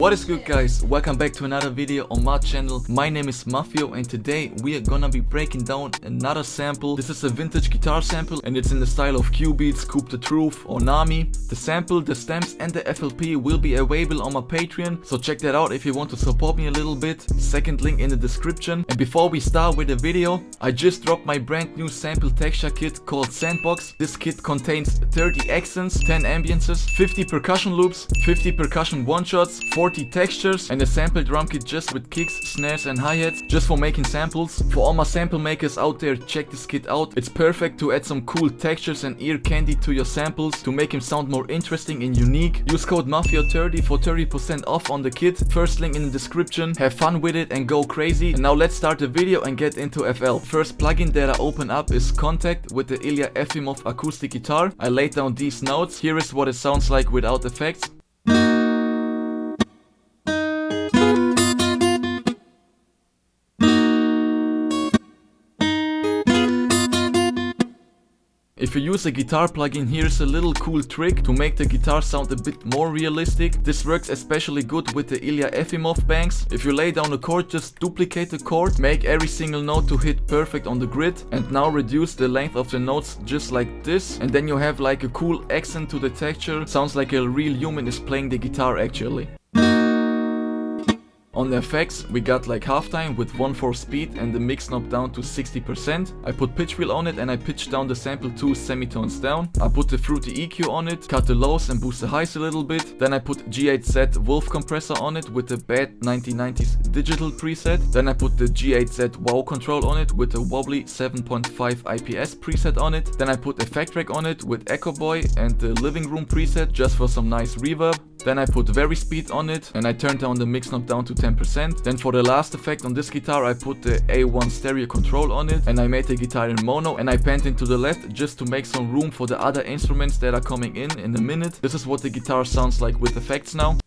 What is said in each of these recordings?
What is good, guys? Welcome back to another video on my channel. My name is Mafio and today we are gonna be breaking down another sample. This is a vintage guitar sample and it's in the style of Cubeatz, Cubeatz or Nami. The sample, the stems and the FLP will be available on my Patreon, so check that out if you want to support me a little bit. Second link in the description. And before we start with the video, I just dropped my brand new sample texture kit called Sandbox. This kit contains 30 accents, 10 ambiances, 50 percussion loops, 50 percussion one-shots, 40 textures and a sample drum kit just with kicks, snares and hi-hats, just for making samples. For all my sample makers out there, check this kit out. It's perfect to add some cool textures and ear candy to your samples to make them sound more interesting and unique. Use code MAFIA30 for 30% off on the kit. First link in the description. Have fun with it and go crazy. And now let's start the video and get into FL. First plugin that I open up is Contact with the Ilya Efimov acoustic guitar. I laid down these notes. Here is what it sounds like without effects. If you use a guitar plugin, here's a little cool trick to make the guitar sound a bit more realistic. This works especially good with the Ilya Efimov bangs. If you lay down a chord, just duplicate the chord, make every single note to hit perfect on the grid, and now reduce the length of the notes just like this, and then you have like a cool accent to the texture. Sounds like a real human is playing the guitar actually. On the effects, we got like halftime with 1/4 speed and the mix knob down to 60%. I put pitch wheel on it and I pitched down the sample 2 semitones down. I put the fruity EQ on it, cut the lows and boost the highs a little bit. Then I put G8Z Wolf compressor on it with the bad 1990s digital preset. Then I put the G8Z wow control on it with the wobbly 7.5 IPS preset on it. Then I put effect rack on it with Echo Boy and the living room preset just for some nice reverb. Then I put very speed on it and I turned down the mix knob down to 10%. Then for the last effect on this guitar I put the A1 stereo control on it and I made the guitar in mono and I panned into the left just to make some room for the other instruments that are coming in a minute. This is what the guitar sounds like with effects now.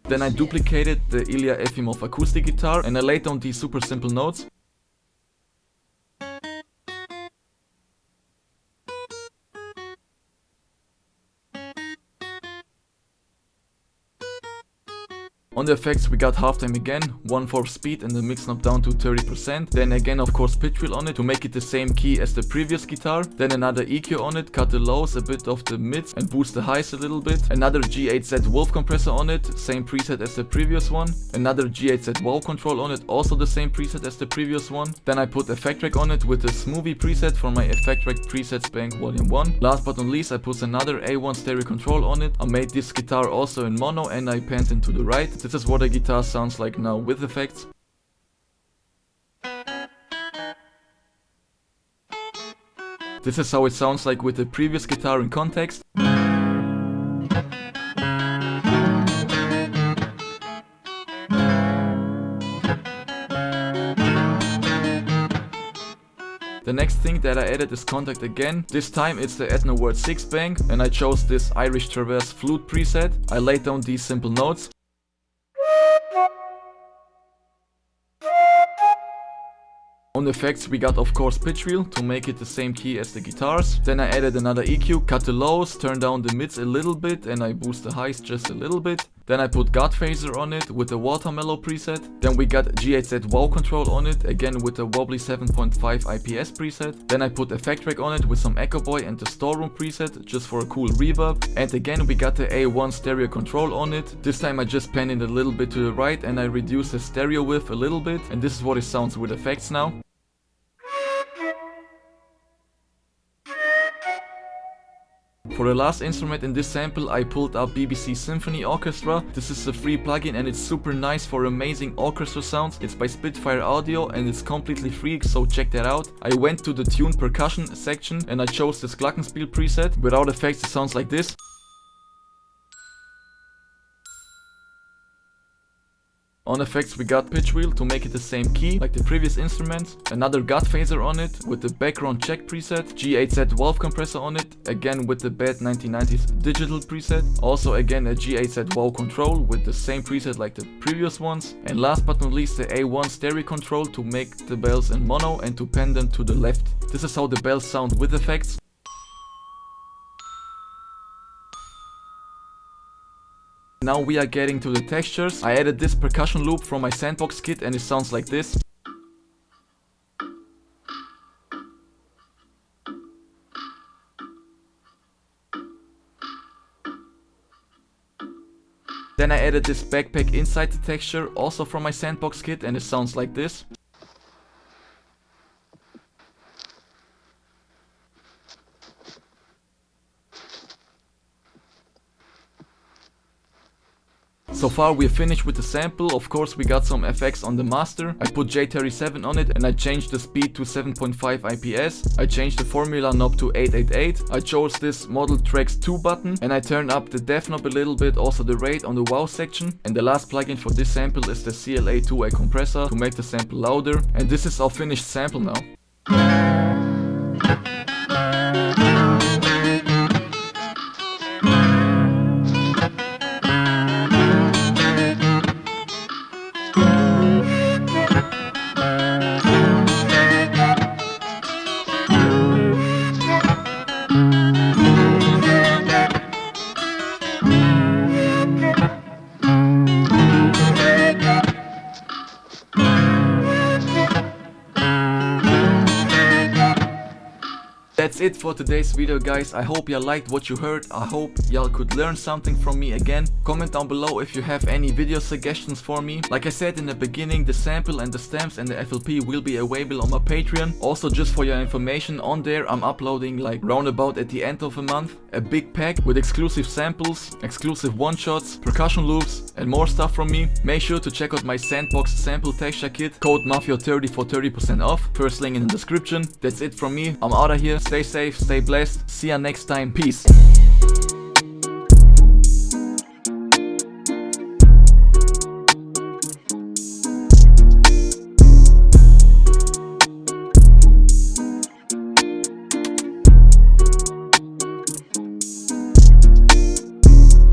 Then I duplicated the Ilya Efimov acoustic guitar and I laid down these super simple notes. On the effects we got halftime again, 1/4 speed and the mix knob down to 30%. Then again of course pitch wheel on it to make it the same key as the previous guitar. Then another EQ on it, cut the lows, a bit of the mids and boost the highs a little bit. Another G8Z Wolf compressor on it, same preset as the previous one. Another G8Z wow control on it, also the same preset as the previous one. Then I put effect rack on it with the smoothie preset from my effect rack presets bank volume 1. Last but not least I put another A1 stereo control on it. I made this guitar also in mono and I panned into the right. This is what a guitar sounds like now with effects. This is how it sounds like with the previous guitar in context. The next thing that I added is Contact again. This time it's the Etno Word 6 bang and I chose this Irish Traverse flute preset. I laid down these simple notes. On the effects we got of course pitch wheel to make it the same key as the guitars. Then I added another EQ, cut the lows, turned down the mids a little bit and I boost the highs just a little bit. Then I put God Phaser on it with the Watermellow preset. Then we got G8Z wow control on it, again with the wobbly 7.5 IPS preset. Then I put effect rack on it with some Echo Boy and the Storeroom preset just for a cool reverb. And again we got the A1 stereo control on it. This time I just panned it a little bit to the right and I reduced the stereo width a little bit. And this is what it sounds with effects now. For the last instrument in this sample I pulled up BBC Symphony Orchestra. This is a free plugin and it's super nice for amazing orchestra sounds. It's by Spitfire Audio and it's completely free, so check that out. I went to the tune percussion section and I chose this Glockenspiel preset. Without effects it sounds like this. On effects we got pitch wheel to make it the same key like the previous instrument, another gut phaser on it with the background check preset, G8Z valve compressor on it, again with the bad 1990s digital preset, also again a G8Z valve control with the same preset like the previous ones, and last but not least the A1 stereo control to make the bells in mono and to pan them to the left. This is how the bells sound with effects. Now we are getting to the textures. I added this percussion loop from my sandbox kit and it sounds like this. Then I added this backpack inside the texture, also from my sandbox kit, and it sounds like this. So far we're finished with the sample. Of course we got some FX on the master. I put J37 on it and I changed the speed to 7.5 IPS. I changed the formula knob to 888. I chose this Model Tracks 2 button and I turned up the depth knob a little bit, also the rate on the wow section. And the last plugin for this sample is the CLA2A compressor to make the sample louder. And this is our finished sample now. That's it for today's video, guys. I hope y'all liked what you heard. I hope y'all could learn something from me again. Comment down below if you have any video suggestions for me. Like I said in the beginning, the sample and the stamps and the FLP will be available on my Patreon. Also, just for your information, on there I'm uploading like roundabout at the end of a month a big pack with exclusive samples, exclusive one-shots, percussion loops and more stuff from me. Make sure to check out my Sandbox sample texture kit, code MAFIO30 for 30% off. First link in the description. That's it from me. I'm out of here. Stay safe, stay blessed. See ya next time. Peace.